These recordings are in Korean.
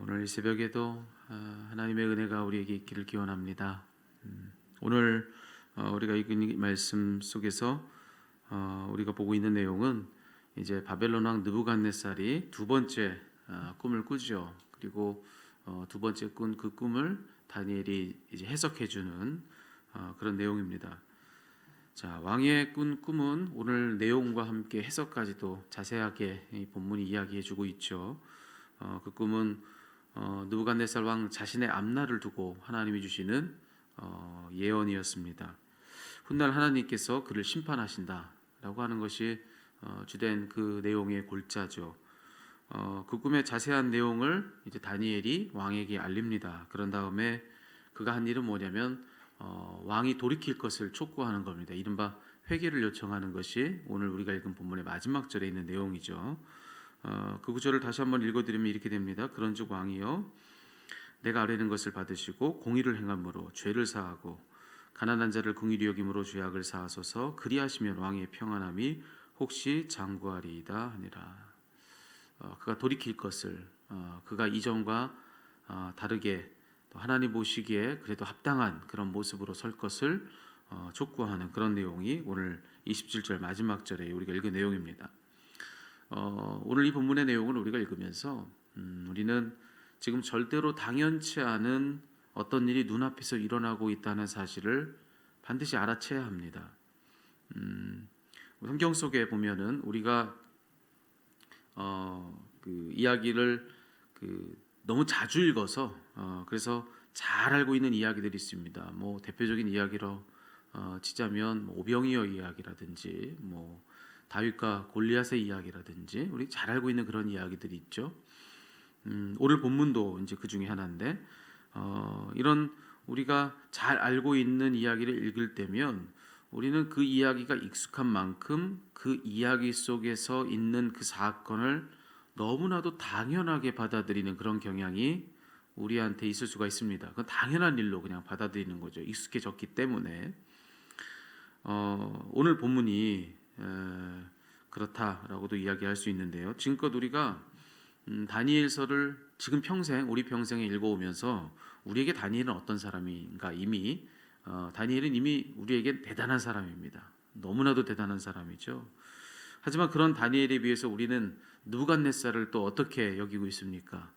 오늘 이 새벽에도 하나님의 은혜가 우리에게 있기를 기원합니다. 오늘 우리가 읽은 이 말씀 속에서 우리가 보고 있는 내용은 이제 바벨론 왕 느부갓네살이 두 번째 꿈을 꾸죠. 그리고 두 번째 꾼 그 꿈을 다니엘이 이제 해석해 주는 그런 내용입니다. 자, 왕의 꾼 꿈은 오늘 내용과 함께 해석까지도 자세하게 이 본문이 이야기해 주고 있죠. 그 꿈은 느부갓네살 왕 자신의 앞날을 두고 하나님이 주시는 예언이었습니다. 훗날 하나님께서 그를 심판하신다라고 하는 것이 주된 그 내용의 골자죠. 그 꿈의 자세한 내용을 이제 다니엘이 왕에게 알립니다. 그런 다음에 그가 한 일은 뭐냐면 왕이 돌이킬 것을 촉구하는 겁니다. 이른바 회개를 요청하는 것이 오늘 우리가 읽은 본문의 마지막 절에 있는 내용이죠. 그 구절을 다시 한번 읽어드리면 이렇게 됩니다. 그런즉 왕이여 내가 아뢰는 것을 받으시고 공의를 행함으로 죄를 사하고 가난한 자를 긍휼히 여김으로 죄악을 사하소서. 그리하시면 왕의 평안함이 혹시 장구하리이다 하니라. 그가 돌이킬 것을 그가 이전과 다르게 또 하나님 보시기에 그래도 합당한 그런 모습으로 설 것을 촉구하는 그런 내용이 오늘 27절 마지막 절에 우리가 읽은 내용입니다. 오늘 이 본문의 내용을 우리가 읽으면서 우리는 지금 절대로 당연치 않은 어떤 일이 눈앞에서 일어나고 있다는 사실을 반드시 알아채야 합니다. 성경 속에 보면은 우리가 그 이야기를 너무 자주 읽어서 그래서 잘 알고 있는 이야기들이 있습니다. 뭐 대표적인 이야기로 치자면 오병이어 이야기라든지 뭐 다윗과 골리앗의 이야기라든지 우리 잘 알고 있는 그런 이야기들이 있죠. 오늘 본문도 이제 그 중에 하나인데 이런 우리가 잘 알고 있는 이야기를 읽을 때면 우리는 그 이야기가 익숙한 만큼 그 이야기 속에서 있는 그 사건을 너무나도 당연하게 받아들이는 그런 경향이 우리한테 있을 수가 있습니다. 그건 당연한 일로 그냥 받아들이는 거죠. 익숙해졌기 때문에 오늘 본문이 그렇다라고도 이야기할 수 있는데요. 지금껏 우리가 다니엘서를 지금 평생 우리 평생에 읽어오면서 우리에게 다니엘은 어떤 사람인가 이미 다니엘은 이미 우리에게 대단한 사람입니다. 너무나도 대단한 사람이죠. 하지만 그런 다니엘에 비해서 우리는 느부갓네살을 또 어떻게 여기고 있습니까?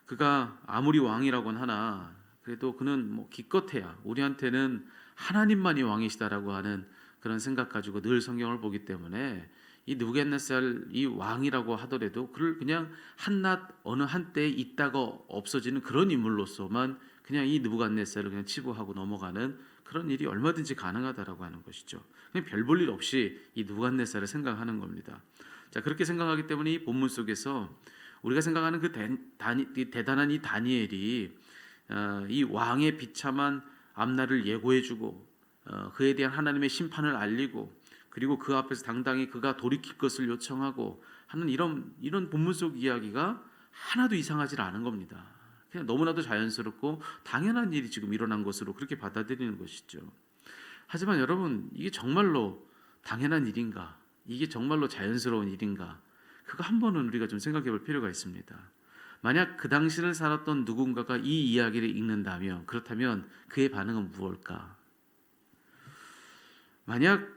그가 아무리 왕이라고는 하나 그래도 그는 뭐 기껏해야 우리한테는 하나님만이 왕이시다라고 하는 그런 생각 가지고 늘 성경을 보기 때문에 이 느부갓네살 이 왕이라고 하더라도 그를 그냥 한낱 어느 한때에 있다가 없어지는 그런 인물로서만 그냥 이 느부갓네살을 그냥 치부하고 넘어가는 그런 일이 얼마든지 가능하다라고 하는 것이죠. 그냥 별 볼 일 없이 이 느부갓네살을 생각하는 겁니다. 자, 그렇게 생각하기 때문에 이 본문 속에서 우리가 생각하는 그 대단한 이 다니엘이 이 왕의 비참한 앞날을 예고해주고 그에 대한 하나님의 심판을 알리고 그리고 그 앞에서 당당히 그가 돌이킬 것을 요청하고 하는 이런 본문 속 이야기가 하나도 이상하지 않은 겁니다. 그냥 너무나도 자연스럽고 당연한 일이 지금 일어난 것으로 그렇게 받아들이는 것이죠. 하지만 여러분, 이게 정말로 당연한 일인가? 이게 정말로 자연스러운 일인가? 그거 한 번은 우리가 좀 생각해 볼 필요가 있습니다. 만약 그 당시를 살았던 누군가가 이 이야기를 읽는다면 그렇다면 그의 반응은 무엇일까? 만약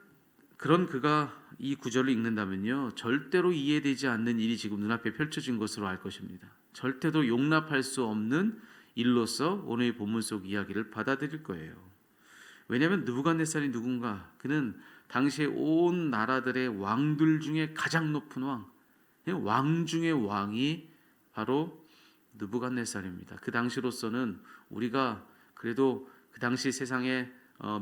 그런 그가 이 구절을 읽는다면요, 절대로 이해되지 않는 일이 지금 눈앞에 펼쳐진 것으로 알 것입니다. 절대로 용납할 수 없는 일로서 오늘 본문 속 이야기를 받아들일 거예요. 왜냐하면 느부갓네살이 누군가? 그는 당시에 온 나라들의 왕들 중에 가장 높은 왕 중의 왕이 바로 느부갓네살입니다. 그 당시로서는 우리가 그래도 그 당시 세상에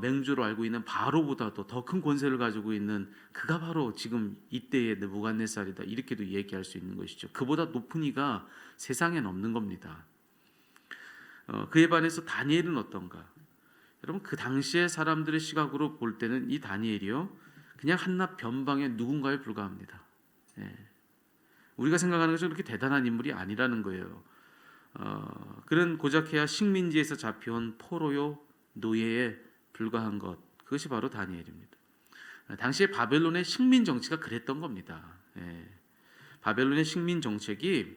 맹주로 알고 있는 바로보다도 더 큰 권세를 가지고 있는 그가 바로 지금 이때의 느부갓네살이다 이렇게도 얘기할 수 있는 것이죠. 그보다 높은 이가 세상엔 없는 겁니다. 그에 반해서 다니엘은 어떤가? 여러분, 그 당시의 사람들의 시각으로 볼 때는 이 다니엘이요 그냥 한낱 변방의 누군가에 불과합니다. 우리가 생각하는 것은 그렇게 대단한 인물이 아니라는 거예요. 그는 고작해야 식민지에서 잡혀온 포로요 노예에 불과한 것, 그것이 바로 다니엘입니다. 당시에 바벨론의 식민 정치가 그랬던 겁니다. 바벨론의 식민 정책이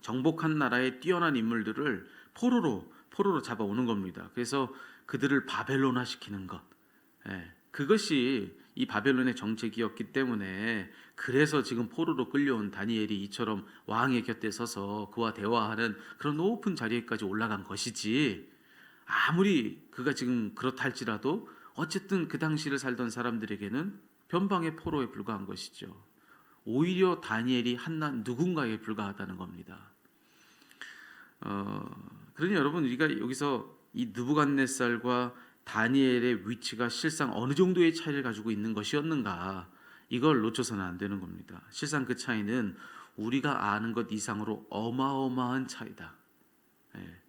정복한 나라의 뛰어난 인물들을 포로로 잡아오는 겁니다. 그래서 그들을 바벨론화 시키는 것. 예, 그것이 이 바벨론의 정책이었기 때문에 그래서 지금 포로로 끌려온 다니엘이 이처럼 왕의 곁에 서서 그와 대화하는 그런 높은 자리에까지 올라간 것이지, 아무리 그가 지금 그렇다 할지라도 어쨌든 그 당시를 살던 사람들에게는 변방의 포로에 불과한 것이죠. 오히려 다니엘이 한낱 누군가에 불과하다는 겁니다. 그러니 여러분, 우리가 여기서 이 느부갓네살과 다니엘의 위치가 실상 어느 정도의 차이를 가지고 있는 것이었는가, 이걸 놓쳐서는 안 되는 겁니다. 실상 그 차이는 우리가 아는 것 이상으로 어마어마한 차이다. 예.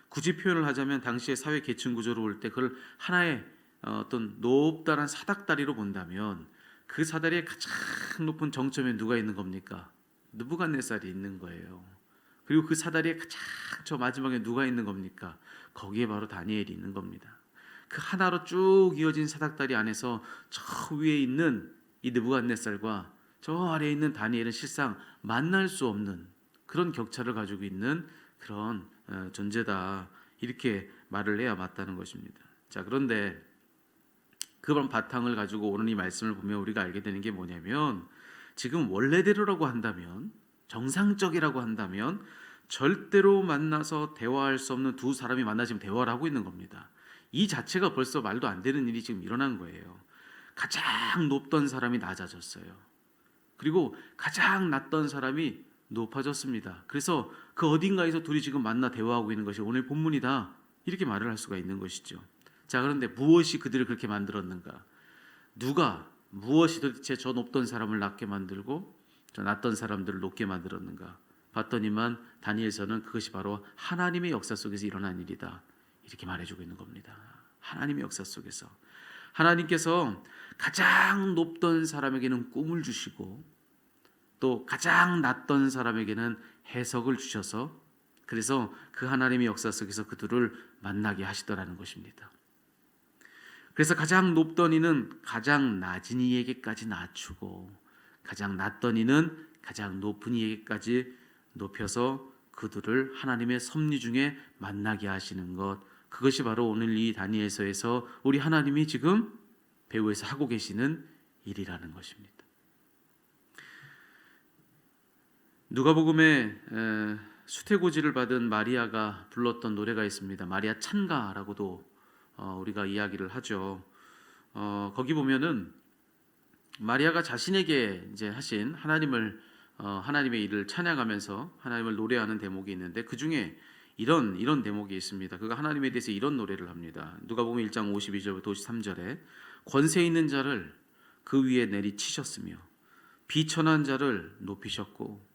굳이 표현을 하자면 당시의 사회 계층 구조로 볼 때 그걸 하나의 어떤 높다란 사닥다리로 본다면, 그 사다리의 가장 높은 정점에 누가 있는 겁니까? 느부갓네살이 있는 거예요. 그리고 그 사다리의 가장 저 마지막에 누가 있는 겁니까? 거기에 바로 다니엘이 있는 겁니다. 그 하나로 쭉 이어진 사닥다리 안에서 저 위에 있는 이 느부갓네살과 저 아래에 있는 다니엘은 실상 만날 수 없는 그런 격차를 가지고 있는 그런 존재다, 이렇게 말을 해야 맞다는 것입니다. 자, 그런데 그런 바탕을 가지고 오늘 이 말씀을 보면 우리가 알게 되는 게 뭐냐면, 지금 원래대로라고 한다면, 정상적이라고 한다면 절대로 만나서 대화할 수 없는 두 사람이 만나 지금 대화를 하고 있는 겁니다. 이 자체가 벌써 말도 안 되는 일이 지금 일어난 거예요. 가장 높던 사람이 낮아졌어요. 그리고 가장 낮던 사람이 높아졌습니다. 그래서 그 어딘가에서 둘이 지금 만나 대화하고 있는 것이 오늘 본문이다, 이렇게 말을 할 수가 있는 것이죠. 자, 그런데 무엇이 그들을 그렇게 만들었는가? 무엇이 도대체 저 높던 사람을 낮게 만들고 저 낮던 사람들을 높게 만들었는가? 봤더니만 다니엘서는 그것이 바로 하나님의 역사 속에서 일어난 일이다, 이렇게 말해주고 있는 겁니다. 하나님의 역사 속에서 하나님께서 가장 높던 사람에게는 꿈을 주시고 또 가장 낮던 사람에게는 해석을 주셔서, 그래서 그 하나님의 역사 속에서 그들을 만나게 하시더라는 것입니다. 그래서 가장 높던 이는 가장 낮은 이에게까지 낮추고 가장 낮던 이는 가장 높은 이에게까지 높여서 그들을 하나님의 섭리 중에 만나게 하시는 것, 그것이 바로 오늘 이 다니엘서에서 우리 하나님이 지금 배후에서 하고 계시는 일이라는 것입니다. 누가복음에 수태고지를 받은 마리아가 불렀던 노래가 있습니다. 마리아 찬가라고도 우리가 이야기를 하죠. 거기 보면은 마리아가 자신에게 이제 하신 하나님의 일을 찬양하면서 하나님을 노래하는 대목이 있는데, 그 중에 이런 대목이 있습니다. 그가 하나님에 대해서 이런 노래를 합니다. 누가복음 1장 52절부터 53절에 권세 있는 자를 그 위에 내리치셨으며 비천한 자를 높이셨고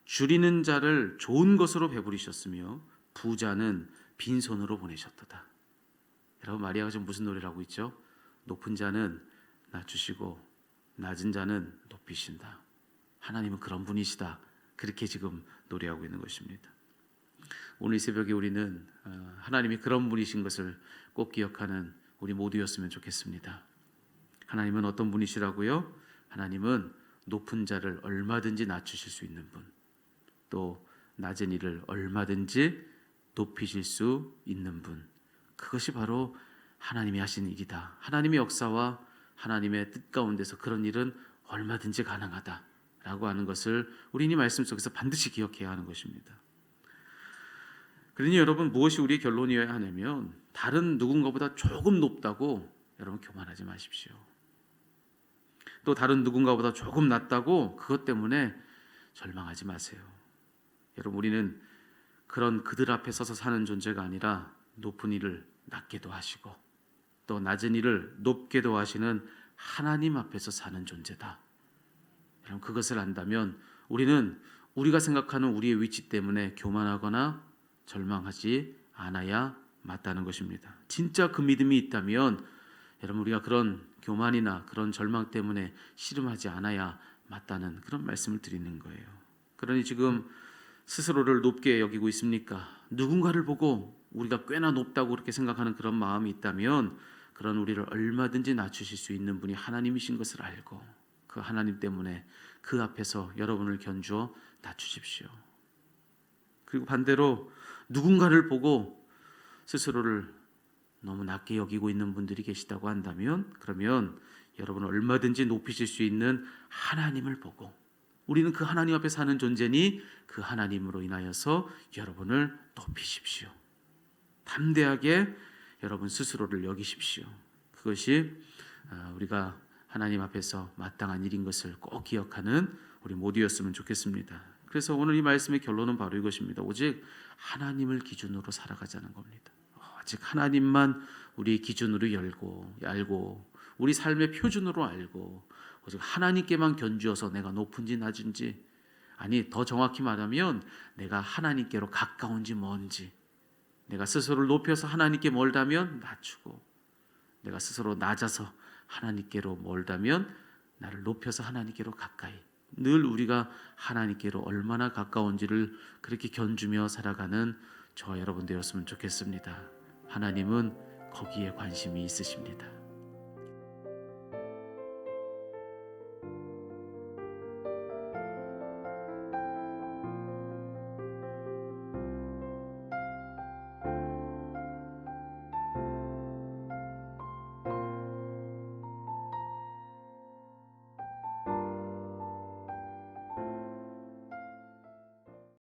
줄이는 자를 좋은 것으로 배부리셨으며 부자는 빈손으로 보내셨도다. 여러분, 마리아가 지금 무슨 노래를 하고 있죠? 높은 자는 낮추시고 낮은 자는 높이신다. 하나님은 그런 분이시다, 그렇게 지금 노래하고 있는 것입니다. 오늘 이 새벽에 우리는 하나님이 그런 분이신 것을 꼭 기억하는 우리 모두였으면 좋겠습니다. 하나님은 어떤 분이시라고요? 하나님은 높은 자를 얼마든지 낮추실 수 있는 분, 또 낮은 이를 얼마든지 높이실 수 있는 분, 그것이 바로 하나님이 하신 일이다. 하나님의 역사와 하나님의 뜻 가운데서 그런 일은 얼마든지 가능하다라고 하는 것을 우리 이 말씀 속에서 반드시 기억해야 하는 것입니다. 그러니 여러분, 무엇이 우리의 결론이어야 하냐면, 다른 누군가보다 조금 높다고 여러분 교만하지 마십시오. 또 다른 누군가보다 조금 낮다고 그것 때문에 절망하지 마세요. 여러분, 우리는 그런 그들 앞에 서서 사는 존재가 아니라 높은 이를 낮게도 하시고 또 낮은 이를 높게도 하시는 하나님 앞에서 사는 존재다. 여러분, 그것을 안다면 우리는 우리가 생각하는 우리의 위치 때문에 교만하거나 절망하지 않아야 맞다는 것입니다. 진짜 그 믿음이 있다면 여러분, 우리가 그런 교만이나 그런 절망 때문에 씨름하지 않아야 맞다는 그런 말씀을 드리는 거예요. 그러니 지금 스스로를 높게 여기고 있습니까? 누군가를 보고 우리가 꽤나 높다고 그렇게 생각하는 그런 마음이 있다면, 그런 우리를 얼마든지 낮추실 수 있는 분이 하나님이신 것을 알고 그 하나님 때문에 그 앞에서 여러분을 견주어 낮추십시오. 그리고 반대로 누군가를 보고 스스로를 너무 낮게 여기고 있는 분들이 계시다고 한다면, 그러면 여러분은 얼마든지 높이실 수 있는 하나님을 보고, 우리는 그 하나님 앞에 사는 존재니 그 하나님으로 인하여서 여러분을 높이십시오. 담대하게 여러분 스스로를 여기십시오. 그것이 우리가 하나님 앞에서 마땅한 일인 것을 꼭 기억하는 우리 모두였으면 좋겠습니다. 그래서 오늘 이 말씀의 결론은 바로 이것입니다. 오직 하나님을 기준으로 살아가자는 겁니다. 오직 하나님만 우리의 기준으로 알고 우리 삶의 표준으로 알고, 오직 하나님께만 견주어서 내가 높은지 낮은지, 아니 더 정확히 말하면 내가 하나님께로 가까운지 먼지, 내가 스스로를 높여서 하나님께 멀다면 낮추고, 내가 스스로 낮아서 하나님께로 멀다면 나를 높여서 하나님께로 가까이, 늘 우리가 하나님께로 얼마나 가까운지를 그렇게 견주며 살아가는 저와 여러분 되었으면 좋겠습니다. 하나님은 거기에 관심이 있으십니다.